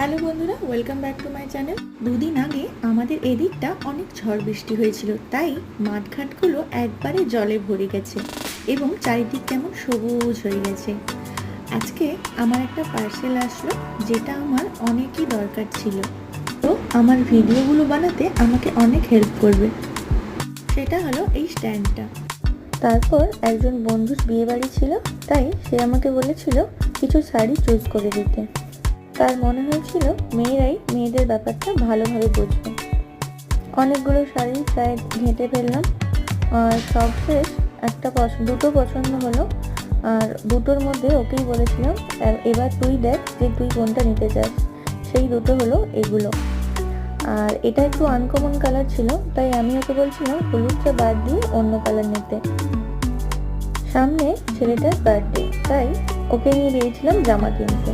Hello বন্ধুরা, welcome back to my channel. দুদিন আগে আমাদের এদিকটা অনেক ঝড় বৃষ্টি হয়েছিল, তাই মাঠঘাটগুলো একবারে জলে ভরে গেছে এবং চারিদিক কেমন সবুজ হয়ে গেছে। আজকে আমার একটা পার্সেল আসলো, যেটা আমার অনেকই দরকার ছিল। তো আমার ভিডিওগুলো বানাতে আমাকে অনেক হেল্প করবে। সেটা হলো এই স্ট্যান্ডটা। তারপর একজন বন্ধুর বিয়ে বাড়ি ছিল, তাই সে আমাকে বলেছিল কিছু শাড়ি চুজ করে দিতে। তার মনে হয়েছিল মেয়েরাই মেয়েদের ব্যাপারটা ভালোভাবে বুঝবে। অনেকগুলো শাড়ি প্রায় ঘেঁটে ফেললাম, আর সবশেষ দুটো পছন্দ হলো। আর দুটোর মধ্যে ওকেই বলেছিলাম এবার তুই দেখ যে তুই কোনটা নিতে চাস। সেই দুটো হলো এগুলো। আর এটা একটু আনকমন কালার ছিল, তাই আমি ওকে বলছিলাম হলুদটা বাদ দিয়ে অন্য কালার নিতে। সামনে ছেলেটার বার্থডে, তাই ওকে নিয়ে বেরিয়েছিলাম জামা কিনতে।